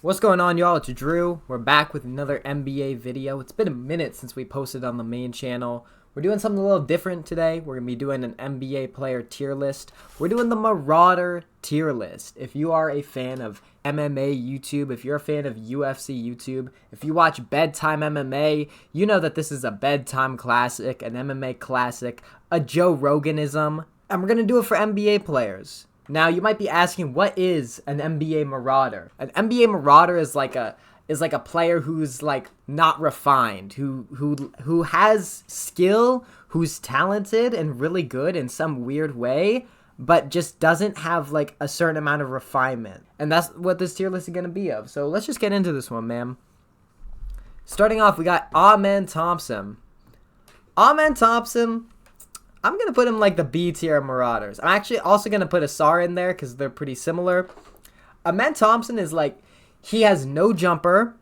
What's going on, y'all? It's Drew. We're back with another NBA video. It's been a minute since we posted on the main channel. We're doing something a little different today. We're going to be doing an NBA player tier list. We're doing the Marauder tier list. If you are a fan of MMA YouTube, if you're a fan of UFC YouTube, if you watch Bedtime MMA, you know that this is a bedtime classic, an MMA classic, a Joe Roganism, and we're going to do it for NBA players. Now, you might be asking, what is an NBA Marauder? An NBA Marauder is like a player who's like not refined, who has skill, who's talented and really good in some weird way, but just doesn't have like a certain amount of refinement. And that's what this tier list is gonna be of. So let's just get into this one, man. Starting off, we got Amen Thompson. Amen Thompson, I'm going to put him like the B tier of Marauders. I'm actually also going to put Asar in there because they're pretty similar. Amen Thompson is like, he has no jumper.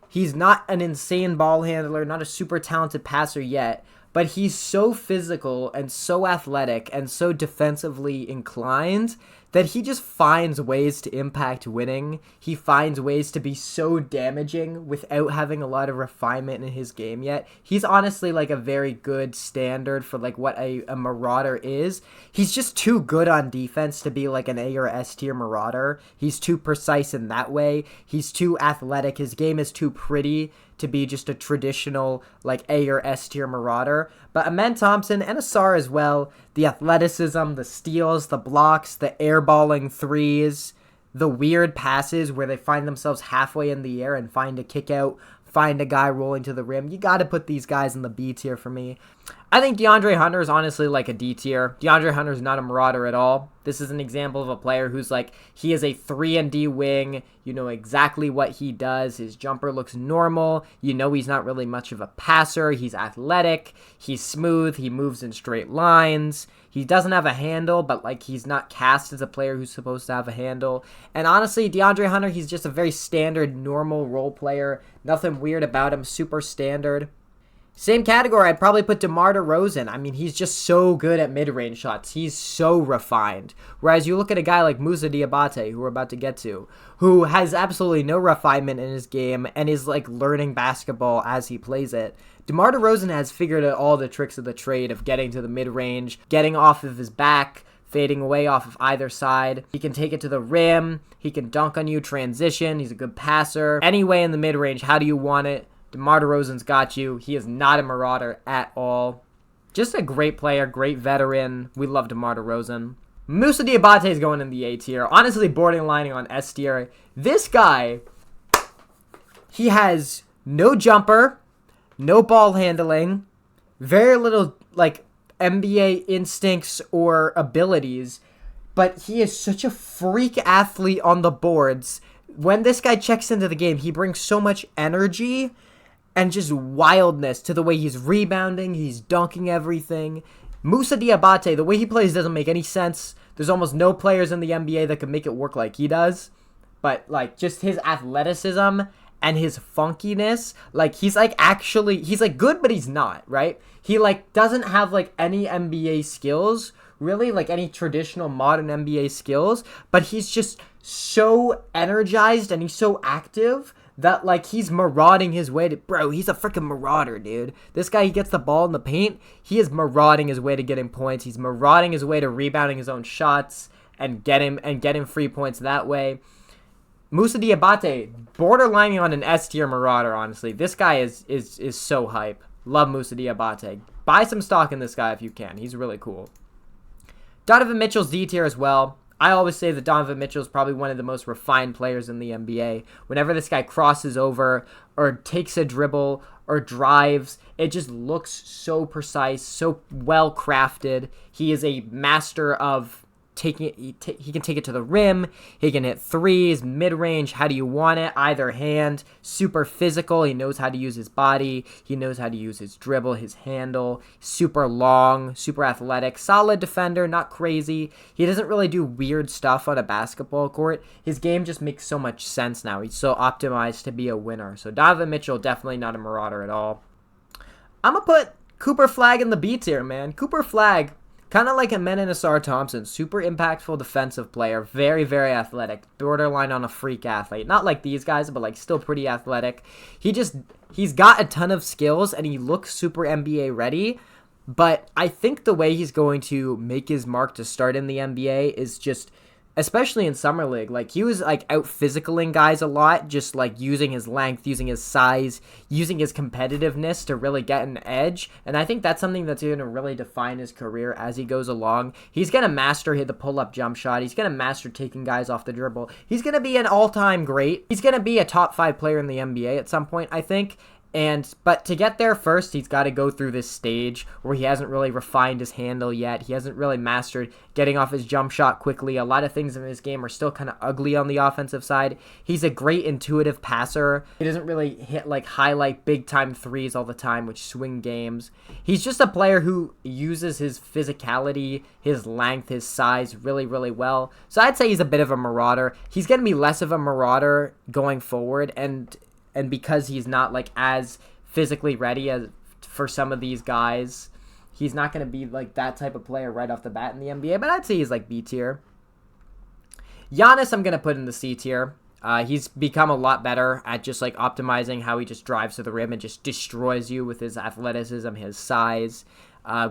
He's not an insane ball handler, not a super talented passer yet, but he's so physical and so athletic and so defensively inclined that he just finds ways to impact winning. He finds ways to be so damaging without having a lot of refinement in his game yet. He's honestly like a very good standard for like what a Marauder is. He's just too good on defense to be like an A or S tier Marauder. He's too precise in that way. He's too athletic. His game is too pretty to be just a traditional like A or S tier Marauder. But Amen Thompson and Asar as well, the athleticism, the steals, the blocks, the airballing threes, the weird passes where they find themselves halfway in the air and find a kick out, find a guy rolling to the rim. You got to put these guys in the B tier for me. I think DeAndre Hunter is honestly like a D tier. DeAndre Hunter is not a Marauder at all. This is an example of a player who's like, he is a 3-and-D wing. You know exactly what he does. His jumper looks normal. You know he's not really much of a passer. He's athletic. He's smooth. He moves in straight lines. He doesn't have a handle, but like he's not cast as a player who's supposed to have a handle. And honestly, DeAndre Hunter, he's just a very standard, normal role player. Nothing weird about him. Super standard. Same category, I'd probably put DeMar DeRozan. I mean, he's just so good at mid-range shots. He's so refined. Whereas you look at a guy like Moussa Diabate, who we're about to get to, who has absolutely no refinement in his game and is like learning basketball as he plays it. DeMar DeRozan has figured out all the tricks of the trade of getting to the mid-range, getting off of his back, fading away off of either side. He can take it to the rim. He can dunk on you, transition. He's a good passer. Anyway in the mid-range, how do you want it? DeMar DeRozan's got you. He is not a Marauder at all. Just a great player, great veteran. We love DeMar DeRozan. Moussa Diabate is going in the A tier. Honestly, borderlining on S tier. This guy, he has no jumper, no ball handling, very little like NBA instincts or abilities, but he is such a freak athlete on the boards. When this guy checks into the game, he brings so much energy and just wildness to the way he's rebounding, he's dunking everything. Moussa Diabate, the way he plays doesn't make any sense. There's almost no players in the NBA that can make it work like he does. But, like, just his athleticism and his funkiness, like, he's, like, actually, he's, like, good, but he's not, right? He, like, doesn't have, like, any NBA skills, really, like, any traditional modern NBA skills, but he's just so energized and he's so active that, like, he's marauding his way to... Bro, he's a freaking Marauder, dude. This guy, he gets the ball in the paint. He is marauding his way to getting points. He's marauding his way to rebounding his own shots and getting free points that way. Moussa Diabate, borderlining on an S tier Marauder, honestly. This guy is so hype. Love Moussa Diabate. Buy some stock in this guy if you can. He's really cool. Donovan Mitchell's D tier as well. I always say that Donovan Mitchell is probably one of the most refined players in the NBA. Whenever this guy crosses over or takes a dribble or drives, it just looks so precise, so well crafted. He is a master of taking it. He can take it to the rim. He can hit threes, mid-range. How do you want it? Either hand. Super physical. He knows how to use his body. He knows how to use his dribble, his handle. Super long, super athletic. Solid defender, not crazy. He doesn't really do weird stuff on a basketball court. His game just makes so much sense now. He's so optimized to be a winner. So Donovan Mitchell, definitely not a Marauder at all. I'm going to put Cooper Flagg in the B tier, man. Cooper Flagg Kind of like a Menansar Thompson, super impactful defensive player, very, very athletic, borderline on a freak athlete. Not like these guys, but like still pretty athletic. He's got a ton of skills and he looks super NBA ready. But I think the way he's going to make his mark to start in the NBA is just, especially in Summer League, like he was like out physicaling guys a lot, just like using his length, using his size, using his competitiveness to really get an edge. And I think that's something that's going to really define his career as he goes along. He's going to master the pull-up jump shot. He's going to master taking guys off the dribble. He's going to be an all-time great. He's going to be a top 5 player in the NBA at some point, I think. But to get there first, he's got to go through this stage where he hasn't really refined his handle yet. He hasn't really mastered getting off his jump shot quickly. A lot of things in his game are still kind of ugly on the offensive side. He's a great intuitive passer. He doesn't really hit like highlight big time threes all the time, which swing games. He's just a player who uses his physicality, his length, his size really, really well. So I'd say he's a bit of a marauder. He's going to be less of a marauder going forward, and because he's not like as physically ready as for some of these guys, he's not going to be like that type of player right off the bat in the NBA, but I'd say he's like B tier. Giannis, I'm going to put in the C tier. He's become a lot better at just like optimizing how he just drives to the rim and just destroys you with his athleticism, his size.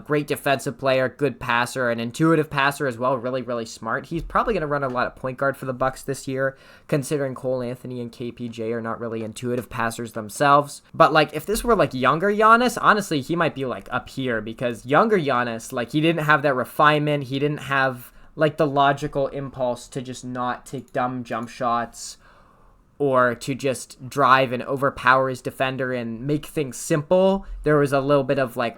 Great defensive player, good passer, an intuitive passer as well, really, really smart. He's probably going to run a lot of point guard for the Bucks this year, considering Cole Anthony and KPJ are not really intuitive passers themselves. But like, if this were like younger Giannis, honestly, he might be like up here, because younger Giannis, like he didn't have that refinement. He didn't have like the logical impulse to just not take dumb jump shots or to just drive and overpower his defender and make things simple. There was a little bit of like,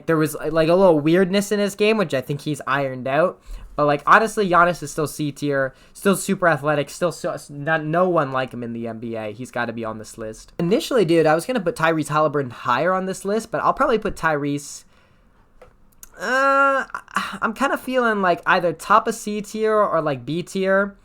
there was like a little weirdness in his game, which I think he's ironed out. But like, honestly, Giannis is still C tier, still super athletic, no one like him in the NBA. He's got to be on this list. Initially, dude, I was going to put Tyrese Halliburton higher on this list, but I'll probably put Tyrese, I'm kind of feeling like either top of C tier or like B tier.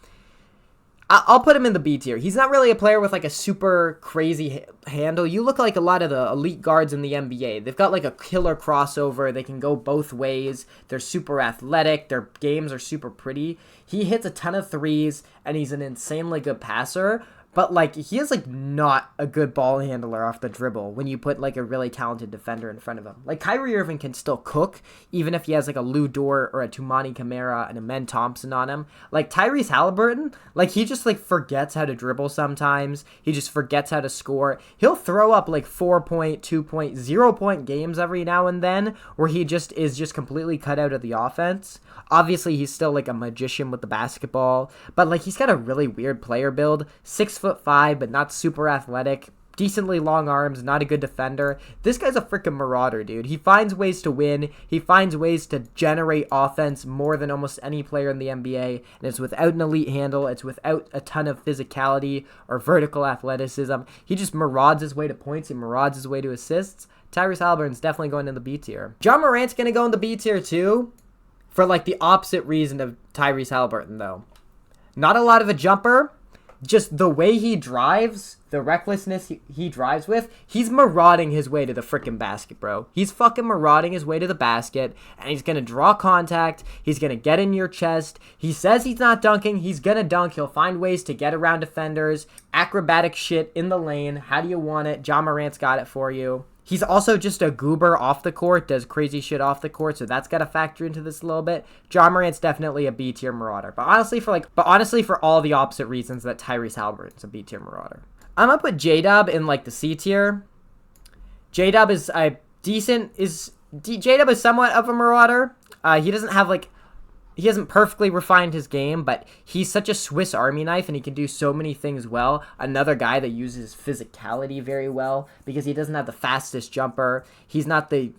I'll put him in the B tier. He's not really a player with like a super crazy handle. You look like a lot of the elite guards in the NBA. They've got like a killer crossover. They can go both ways. They're super athletic. Their games are super pretty. He hits a ton of threes, and he's an insanely good passer. But, like, he is, like, not a good ball handler off the dribble when you put, like, a really talented defender in front of him. Like, Kyrie Irving can still cook, even if he has, like, a Lou Dort or a Tumani Kamara and a Men Thompson on him. Like, Tyrese Halliburton, like, he just, like, forgets how to dribble sometimes. He just forgets how to score. He'll throw up, like, 4-point, 2-point, 0-point games every now and then where he just is just completely cut out of the offense. Obviously, he's still, like, a magician with the basketball. But, like, he's got a really weird player build. 6'5", but not super athletic. Decently long arms, not a good defender. This guy's a freaking marauder, dude. He finds ways to win. He finds ways to generate offense more than almost any player in the NBA. And it's without an elite handle. It's without a ton of physicality or vertical athleticism. He just marauds his way to points. He marauds his way to assists. Tyrese Halliburton's definitely going in the B tier. John Morant's going to go in the B tier too, for like the opposite reason of Tyrese Halliburton, though. Not a lot of a jumper. Just the way he drives, the recklessness he drives with, he's marauding his way to the freaking basket, bro. He's fucking marauding his way to the basket, and he's going to draw contact. He's going to get in your chest. He says he's not dunking. He's going to dunk. He'll find ways to get around defenders. Acrobatic shit in the lane. How do you want it? John Morant's got it for you. He's also just a goober off the court, does crazy shit off the court, so that's got to factor into this a little bit. John Morant's definitely a B tier marauder, but honestly for all the opposite reasons that Tyrese Halliburton's a B tier marauder. I'm gonna put J-Dub in like the C tier. J-Dub is J-Dub is somewhat of a marauder. He hasn't perfectly refined his game, but he's such a Swiss Army knife, and he can do so many things well. Another guy that uses physicality very well, because he doesn't have the fastest jumper. He's not the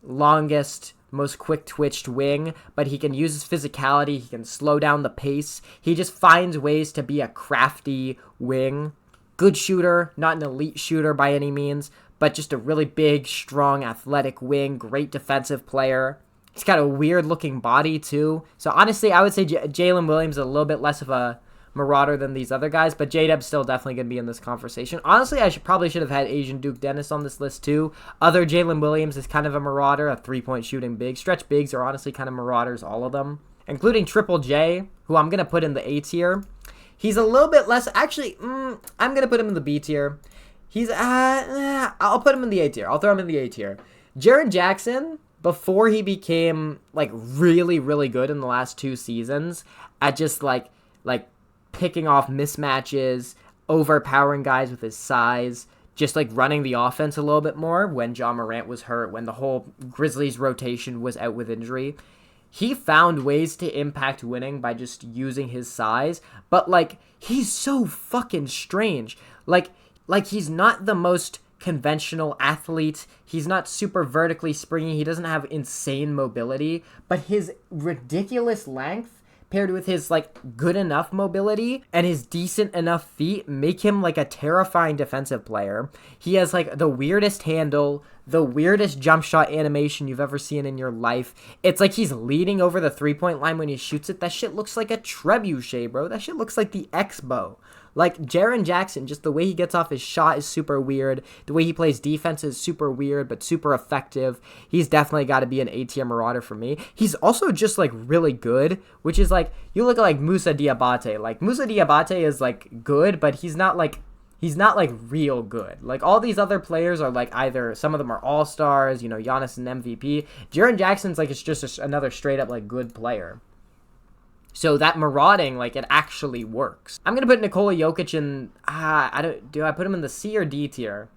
longest, most quick-twitched wing, but he can use his physicality. He can slow down the pace. He just finds ways to be a crafty wing. Good shooter, not an elite shooter by any means, but just a really big, strong, athletic wing. Great defensive player. He's got a weird-looking body, too. So, honestly, I would say Jalen Williams is a little bit less of a marauder than these other guys, but J-Dub's still definitely going to be in this conversation. Honestly, I probably should have had Asian Duke Dennis on this list too. Other Jalen Williams is kind of a marauder, a three-point shooting big. Stretch bigs are honestly kind of marauders, all of them, including Triple J, who I'm going to put in the A tier. He's a little bit less, actually, I'm going to put him in the B tier. He's, I'll put him in the A tier. I'll throw him in the A tier. Jaren Jackson, before he became, like, really, really good in the last 2 seasons at just, like picking off mismatches, overpowering guys with his size, just, like, running the offense a little bit more when Ja Morant was hurt, when the whole Grizzlies rotation was out with injury. He found ways to impact winning by just using his size, but, like, he's so fucking strange. Like he's not the most conventional athlete. He's not super vertically springy. He doesn't have insane mobility, but his ridiculous length paired with his, like, good enough mobility and his decent enough feet make him, like, a terrifying defensive player. He has, like, the weirdest handle, the weirdest jump shot animation you've ever seen in your life. It's like he's leaning over the three-point line when he shoots it. That shit looks like a trebuchet, bro. That shit looks like the X-bow. Like, Jaren Jackson, just the way he gets off his shot is super weird. The way he plays defense is super weird, but super effective. He's definitely got to be an A-tier marauder for me. He's also just, like, really good, which is, like, you look at, like, Moussa Diabate. Like, Moussa Diabate is, like, good, but he's not real good. Like, all these other players are, like, either, some of them are all-stars, you know, Giannis and MVP. Jaren Jackson's, like, it's just another straight-up, like, good player. So that marauding, like, it actually works. I'm going to put Nikola Jokic in, do I put him in the C or D tier?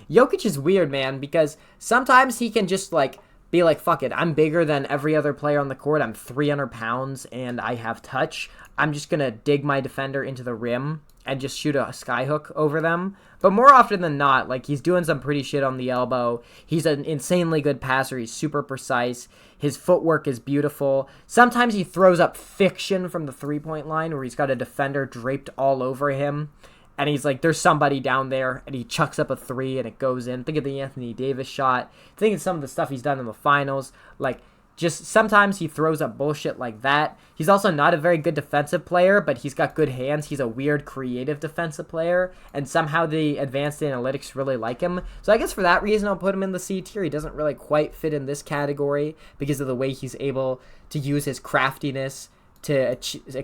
Jokic is weird, man, because sometimes he can just, like, be like, fuck it, I'm bigger than every other player on the court. I'm 300 pounds and I have touch. I'm just going to dig my defender into the rim and just shoot a skyhook over them. But more often than not, like, he's doing some pretty shit on the elbow. He's an insanely good passer. He's super precise. His footwork is beautiful. Sometimes he throws up fiction from the three-point line where he's got a defender draped all over him. And he's like, there's somebody down there, and he chucks up a 3 and it goes in. Think of the Anthony Davis shot. Think of some of the stuff he's done in the finals. Like, just sometimes he throws up bullshit like that. He's also not a very good defensive player, but he's got good hands. He's a weird, creative defensive player, and somehow the advanced analytics really like him. So I guess for that reason, I'll put him in the C tier. He doesn't really quite fit in this category because of the way he's able to use his craftiness to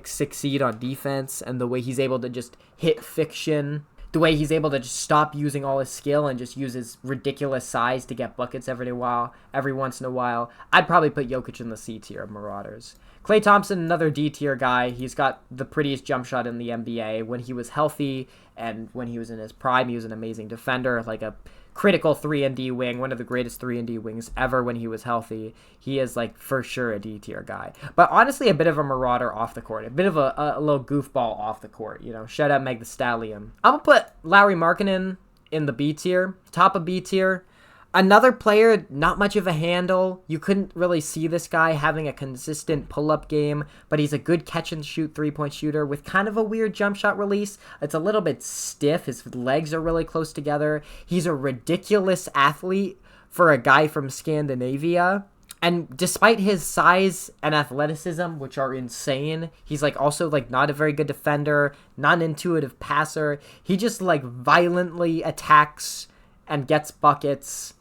succeed on defense, and the way he's able to just hit fiction. The way he's able to just stop using all his skill and just use his ridiculous size to get buckets every once in a while. I'd probably put Jokic in the C tier of Marauders. Klay Thompson, another D tier guy. He's got the prettiest jump shot in the NBA. When he was healthy and when he was in his prime, he was an amazing defender, like a critical 3-and-D wing, one of the greatest 3-and-D wings ever when he was healthy. He is, like, for sure a D tier guy. But honestly, a bit of a marauder off the court, a bit of a little goofball off the court, you know. Shout out Meg the Stallion. I'm gonna put Lauri Markkanen in the B tier, top of B tier. Another player, not much of a handle. You couldn't really see this guy having a consistent pull-up game, but he's a good catch-and-shoot three-point shooter with kind of a weird jump shot release. It's a little bit stiff. His legs are really close together. He's a ridiculous athlete for a guy from Scandinavia. And despite his size and athleticism, which are insane, he's, like, also, like, not a very good defender, not an intuitive passer. He just, like, violently attacks and gets buckets.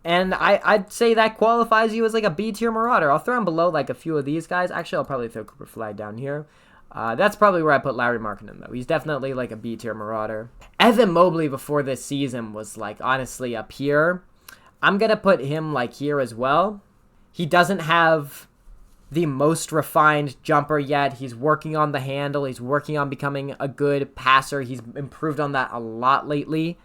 And I'd say that qualifies you as, like, a B-tier marauder. I'll throw him below, like, a few of these guys. Actually, I'll probably throw Cooper Flag down here. That's probably where I put Lauri Markkanen, though. He's definitely, like, a B-tier marauder. Evan Mobley before this season was, like, honestly up here. I'm going to put him, like, here as well. He doesn't have the most refined jumper yet. He's working on the handle. He's working on becoming a good passer. He's improved on that a lot lately.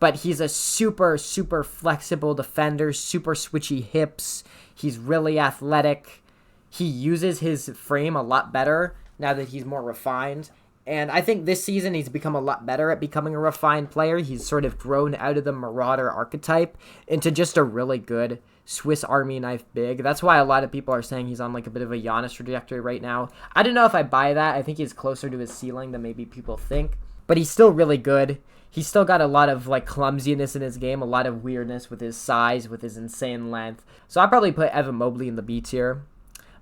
But he's a super, super flexible defender, super switchy hips. He's really athletic. He uses his frame a lot better now that he's more refined. And I think this season he's become a lot better at becoming a refined player. He's sort of grown out of the marauder archetype into just a really good Swiss Army knife big. That's why a lot of people are saying he's on, like, a bit of a Giannis trajectory right now. I don't know if I buy that. I think he's closer to his ceiling than maybe people think. But he's still really good. He's still got a lot of, like, clumsiness in his game, a lot of weirdness with his size, with his insane length. So I'll probably put Evan Mobley in the B tier.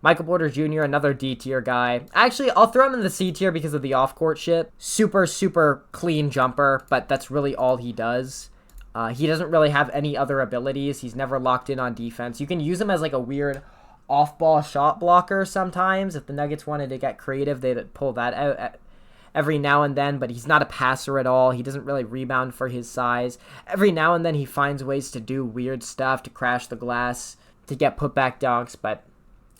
Michael Porter Jr., another D tier guy. Actually, I'll throw him in the C tier because of the off-court shit. Super, super clean jumper, but that's really all he does. He doesn't really have any other abilities. He's never locked in on defense. You can use him as like a weird off-ball shot blocker sometimes. If the Nuggets wanted to get creative, they'd pull that out every now and then, but he's not a passer at all. He doesn't really rebound for his size. Every now and then he finds ways to do weird stuff, to crash the glass, to get putback dunks, but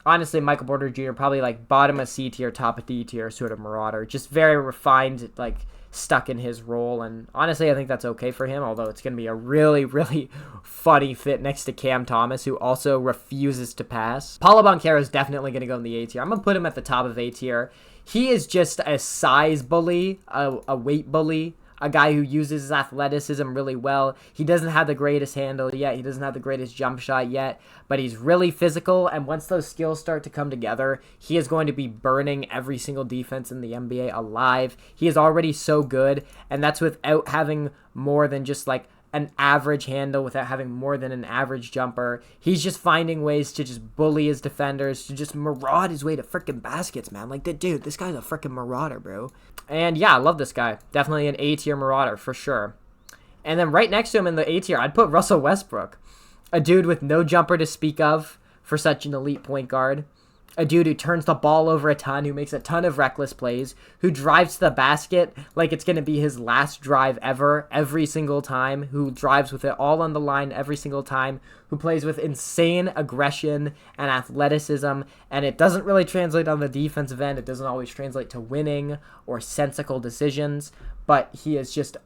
honestly, Michael Porter Jr. probably like bottom of C tier, top of D tier sort of Marauder. Just very refined, like stuck in his role, and honestly I think that's okay for him, although it's going to be a really, really funny fit next to Cam Thomas, who also refuses to pass. Paulo Banchero is definitely going to go in the A tier. I'm going to put him at the top of A tier. He is just a size bully, a weight bully, a guy who uses his athleticism really well. He doesn't have the greatest handle yet. He doesn't have the greatest jump shot yet, but he's really physical, and once those skills start to come together, he is going to be burning every single defense in the NBA alive. He is already so good, and that's without having more than just like an average handle, without having more than an average jumper. He's just finding ways to just bully his defenders, to just maraud his way to freaking baskets, man. Like, dude, this guy's a freaking marauder, bro. And yeah, I love this guy. Definitely an A-tier marauder, for sure. And then right next to him in the A-tier, I'd put Russell Westbrook. A dude with no jumper to speak of for such an elite point guard. A dude who turns the ball over a ton, who makes a ton of reckless plays, who drives to the basket like it's going to be his last drive ever, every single time, who drives with it all on the line every single time, who plays with insane aggression and athleticism, and it doesn't really translate on the defensive end. It doesn't always translate to winning or sensical decisions, but he is just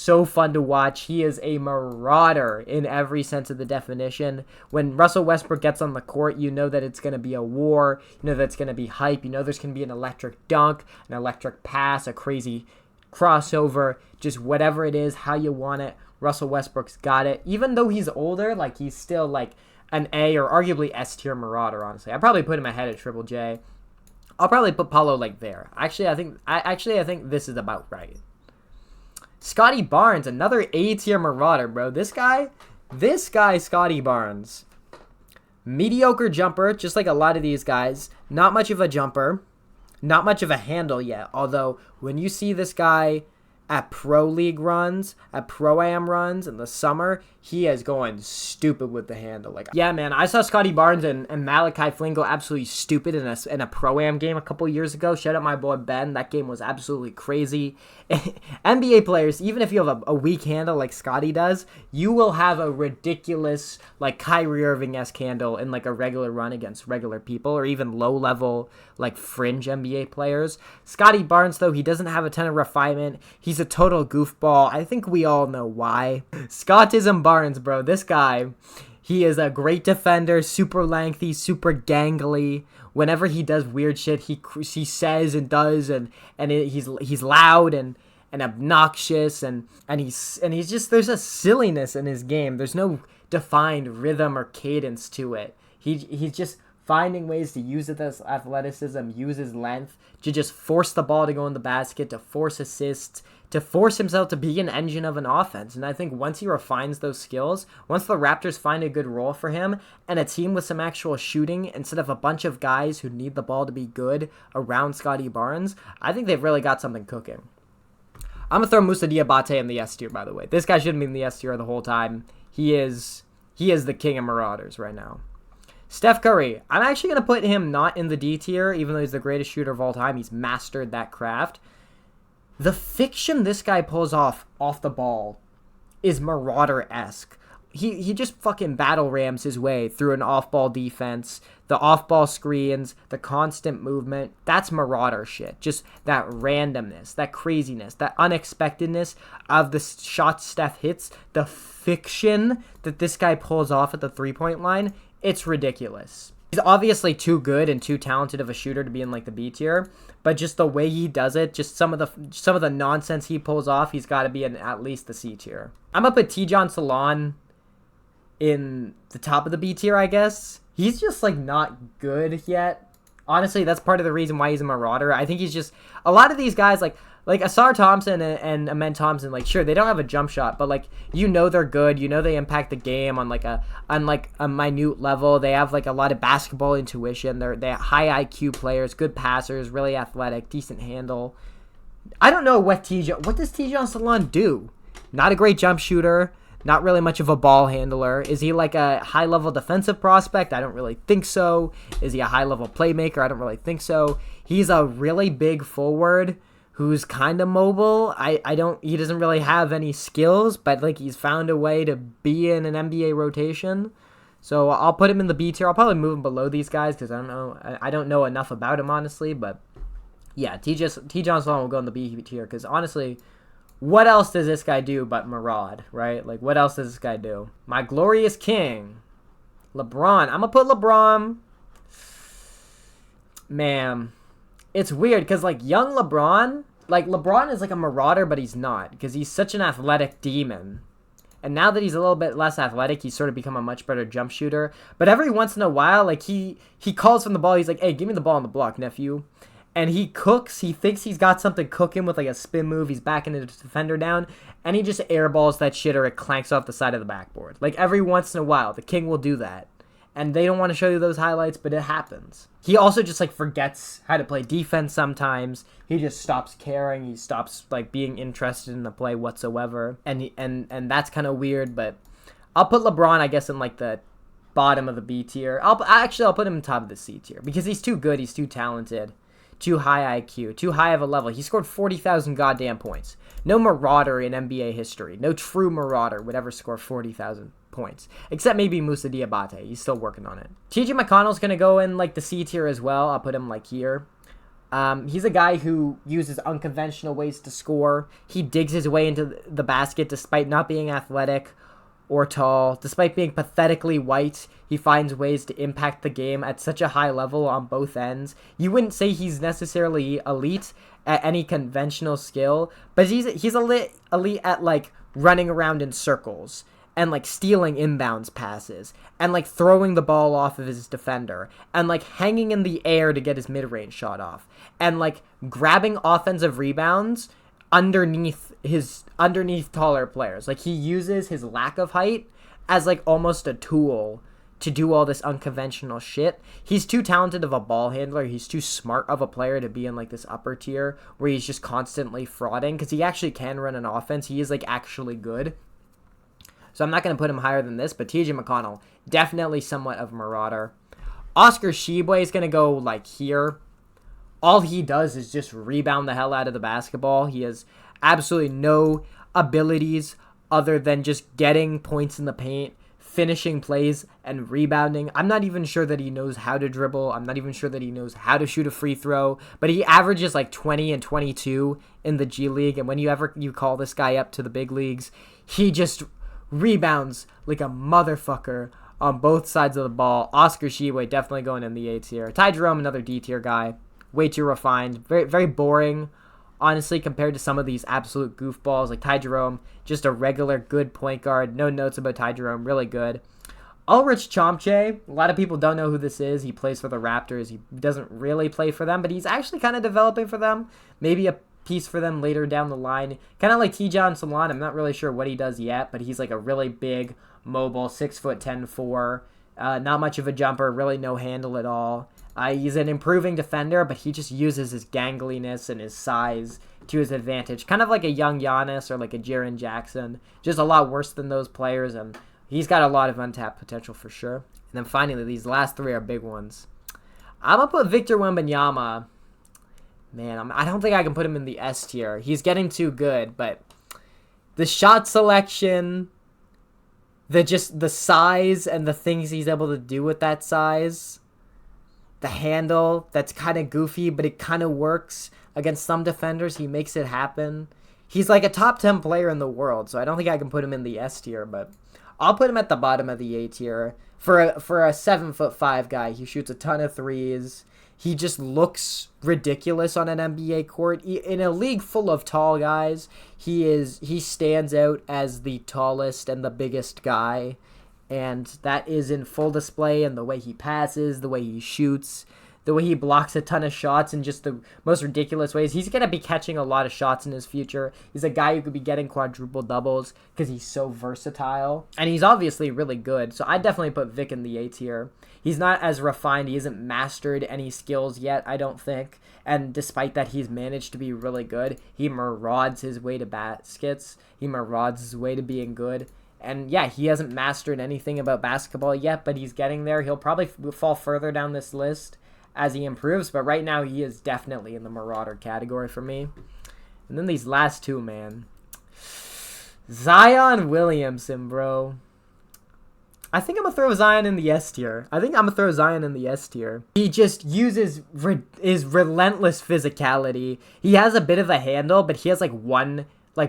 so fun to watch. He is a marauder in every sense of the definition. When Russell Westbrook gets on the court, you know that it's going to be a war. You know that it's going to be hype. You know there's going to be an electric dunk, an electric pass, a crazy crossover, just whatever it is, how you want it. Russell Westbrook's got it. Even though he's older, like he's still like an A or arguably S tier marauder, honestly. I'd probably put him ahead of Triple J. I'll probably put Paulo like there. Actually, I think this is about right. Scotty Barnes, another A-tier marauder, bro. This guy, Scotty Barnes. Mediocre jumper, just like a lot of these guys. Not much of a jumper. Not much of a handle yet. Although, when you see this guy at Pro League runs, at Pro-Am runs in the summer, he is going stupid with the handle. Like, yeah, man, I saw Scotty Barnes and Malachi Flynn go absolutely stupid in a Pro-Am game a couple years ago. Shout out my boy Ben. That game was absolutely crazy. NBA players, even if you have a weak handle like Scotty does, you will have a ridiculous, like, Kyrie Irving-esque handle in, like, a regular run against regular people, or even low-level, like, fringe NBA players. Scotty Barnes, though, he doesn't have a ton of refinement. He's a total goofball. I think we all know why. Scottism Barnes, bro. This guy, he is a great defender, super lengthy, super gangly. Whenever he does weird shit, he says and does, he's loud and obnoxious, and he's just, there's a silliness in his game. There's no defined rhythm or cadence to it. He's just finding ways to use his athleticism, use his length, to just force the ball to go in the basket, to force assists, to force himself to be an engine of an offense. And I think once he refines those skills, once the Raptors find a good role for him, and a team with some actual shooting, instead of a bunch of guys who need the ball to be good around Scotty Barnes, I think they've really got something cooking. I'm going to throw Moussa Diabate in the S tier, by the way. This guy shouldn't be in the S tier the whole time. He is the king of Marauders right now. Steph Curry, I'm actually going to put him not in the D tier, even though he's the greatest shooter of all time. He's mastered that craft. The fiction this guy pulls off the ball is Marauder-esque. He just fucking battle rams his way through an off-ball defense, the off-ball screens, the constant movement. That's Marauder shit. Just that randomness, that craziness, that unexpectedness of the shots Steph hits, the fiction that this guy pulls off at the three-point line, it's ridiculous. He's obviously too good and too talented of a shooter to be in like the B tier, but just the way he does it, just some of the nonsense he pulls off, he's got to be in at least the C tier. I'm gonna put Tijon Salon in the top of the B tier, I guess. He's just like not good yet. Honestly, that's part of the reason why he's a Marauder. I think he's just, a lot of these guys, like like Asar Thompson and Amen Thompson, like sure they don't have a jump shot, but like they're good. They impact the game on like a minute level. They have like a lot of basketball intuition. They're high IQ players, good passers, really athletic, decent handle. I don't know what does Tijan Salon do? Not a great jump shooter. Not really much of a ball handler. Is he like a high-level defensive prospect? I don't really think so. Is he a high-level playmaker? I don't really think so. He's a really big forward who's kind of mobile. He doesn't really have any skills, but like he's found a way to be in an NBA rotation. So I'll put him in the B tier. I'll probably move him below these guys because I don't know enough about him, honestly. But yeah, Tijan Salon will go in the B tier because honestly, what else does this guy do but maraud, right? Like, what else does this guy do? My glorious king, LeBron. I'm going to put LeBron. Man, it's weird because, like, young LeBron, like, LeBron is like a marauder, but he's not because he's such an athletic demon. And now that he's a little bit less athletic, he's sort of become a much better jump shooter. But every once in a while, like, he calls from the ball. He's like, hey, give me the ball on the block, nephew. And he cooks. He thinks he's got something cooking with like a spin move. He's backing the defender down. And he just airballs that shit or it clanks off the side of the backboard. Like every once in a while, the king will do that. And they don't want to show you those highlights, but it happens. He also just like forgets how to play defense sometimes. He just stops caring. He stops like being interested in the play whatsoever. And that's kind of weird, but I'll put LeBron, I guess, in like the bottom of the B tier. I'll put him in top of the C tier because he's too good. He's too talented. Too high IQ, too high of a level. He scored 40,000 goddamn points. No marauder in NBA history, no true marauder would ever score 40,000 points. Except maybe Moussa Diabate. He's still working on it. TJ McConnell's going to go in like the C tier as well. I'll put him like here. He's a guy who uses unconventional ways to score. He digs his way into the basket despite not being athletic or tall. Despite being pathetically white, he finds ways to impact the game at such a high level on both ends. You wouldn't say he's necessarily elite at any conventional skill, but he's elite at like running around in circles and like stealing inbounds passes and like throwing the ball off of his defender and like hanging in the air to get his mid-range shot off and like grabbing offensive rebounds underneath taller players. Like he uses his lack of height as like almost a tool to do all this unconventional shit. He's too talented of a ball handler. He's too smart of a player to be in like this upper tier where he's just constantly frauding because he actually can run an offense. He is like actually good. So I'm not going to put him higher than this, but TJ McConnell, definitely somewhat of a marauder. Oscar Tshiebwe is going to go like here. All he does is just rebound the hell out of the basketball. He has absolutely no abilities other than just getting points in the paint, finishing plays, and rebounding. I'm not even sure that he knows how to dribble. I'm not even sure that he knows how to shoot a free throw. But he averages like 20 and 22 in the G League. And when you call this guy up to the big leagues, he just rebounds like a motherfucker on both sides of the ball. Oscar Tshiebwe definitely going in the A tier. Ty Jerome, another D tier guy. Way too refined. Very, very boring, honestly, compared to some of these absolute goofballs. Like Ty Jerome, just a regular good point guard. No notes about Ty Jerome. Really good. Ulrich Chomche. A lot of people don't know who this is. He plays for the Raptors. He doesn't really play for them, but he's actually kind of developing for them. Maybe a piece for them later down the line. Kind of like Tijan Salon. I'm not really sure what he does yet, but he's like a really big, mobile, 6'10", 4. Not much of a jumper. Really no handle at all. He's an improving defender, but he just uses his gangliness and his size to his advantage. Kind of like a young Giannis or like a Jaren Jackson. Just a lot worse than those players, and he's got a lot of untapped potential for sure. And then finally, these last three are big ones. I'm going to put Victor Wembanyama. Man, I don't think I can put him in the S tier. He's getting too good, but the shot selection, the size and the things he's able to do with that size, the handle, that's kind of goofy, but it kind of works. Against some defenders, he makes it happen. He's like a top 10 player in the world, so I don't think I can put him in the S tier, but I'll put him at the bottom of the A tier. For a 7'5" guy, he shoots a ton of threes. He just looks ridiculous on an NBA court. In a league full of tall guys, he stands out as the tallest and the biggest guy. And that is in full display in the way he passes, the way he shoots, the way he blocks a ton of shots in just the most ridiculous ways. He's going to be catching a lot of shots in his future. He's a guy who could be getting quadruple doubles because he's so versatile. And he's obviously really good. So I definitely put Vic in the A tier. He's not as refined. He hasn't mastered any skills yet, I don't think. And despite that, he's managed to be really good. He marauds his way to baskets. He marauds his way to being good. And yeah, he hasn't mastered anything about basketball yet, but he's getting there. He'll probably fall further down this list as he improves, but right now he is definitely in the Marauder category for me. And then these last two, man. Zion Williamson, bro. I think I'm going to throw Zion in the S tier. He just uses his relentless physicality. He has a bit of a handle, but he has like one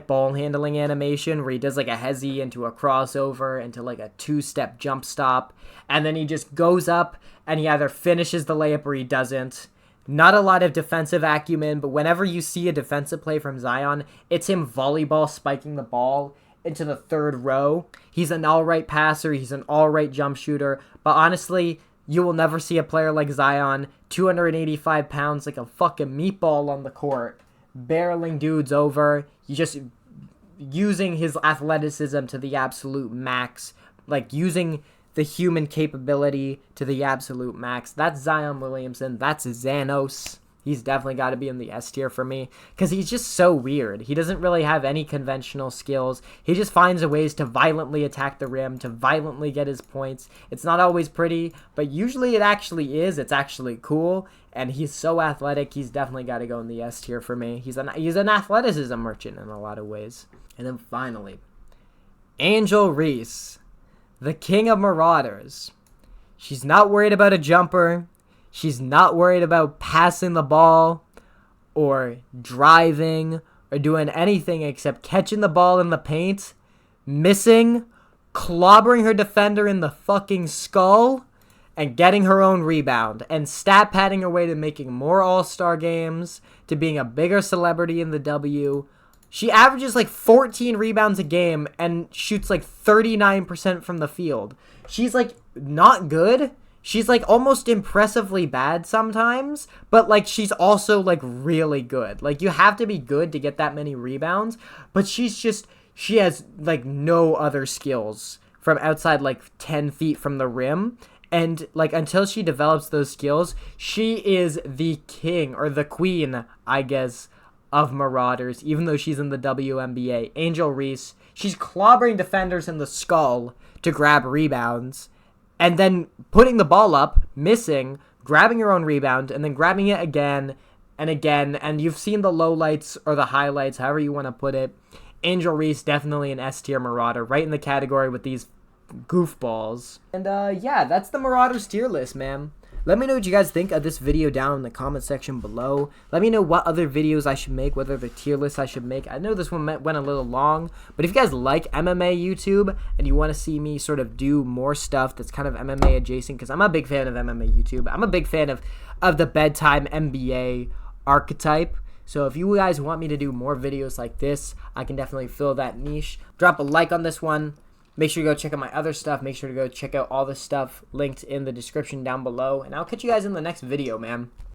ball handling animation where he does like a hezzy into a crossover into like a two-step jump stop, and then he just goes up and he either finishes the layup or he doesn't. Not a lot of defensive acumen, but whenever you see a defensive play from Zion, it's him volleyball spiking the ball into the third row. He's an all-right passer, he's an all-right jump shooter, but honestly, you will never see a player like Zion, 285 pounds, like a fucking meatball on the court, barreling dudes over. He's just using his athleticism to the absolute max, like using the human capability to the absolute max. That's Zion Williamson. That's Xanos. He's definitely got to be in the S tier for me because he's just so weird. He doesn't really have any conventional skills. He just finds ways to violently attack the rim, to violently get his points. It's not always pretty, but usually it actually is. It's actually cool, and he's so athletic. He's definitely got to go in the S tier for me. He's an athleticism merchant in a lot of ways. And then finally, Angel Reese, the king of Marauders. She's not worried about a jumper. She's not worried about passing the ball or driving or doing anything except catching the ball in the paint, missing, clobbering her defender in the fucking skull, and getting her own rebound, and stat padding her way to making more All-Star games, to being a bigger celebrity in the W. She averages like 14 rebounds a game and shoots like 39% from the field. She's like not good. She's like almost impressively bad sometimes, but like she's also like really good. Like you have to be good to get that many rebounds, but she has like no other skills from outside like 10 feet from the rim. And like until she develops those skills, she is the king or the queen, I guess, of Marauders, even though she's in the WNBA. Angel Reese, she's clobbering defenders in the skull to grab rebounds, and then putting the ball up, missing, grabbing your own rebound, and then grabbing it again and again. And you've seen the lowlights or the highlights, however you want to put it. Angel Reese, definitely an S-tier Marauder, right in the category with these goofballs. And yeah, that's the Marauders tier list, man. Let me know what you guys think of this video down in the comment section below. Let me know what other videos I should make, whether the tier lists I should make. I know this one went a little long, but if you guys like MMA YouTube and you want to see me sort of do more stuff that's kind of MMA adjacent, because I'm a big fan of MMA YouTube. I'm a big fan of the bedtime NBA archetype. So if you guys want me to do more videos like this, I can definitely fill that niche. Drop a like on this one. Make sure you go check out my other stuff. Make sure to go check out all the stuff linked in the description down below. And I'll catch you guys in the next video, man.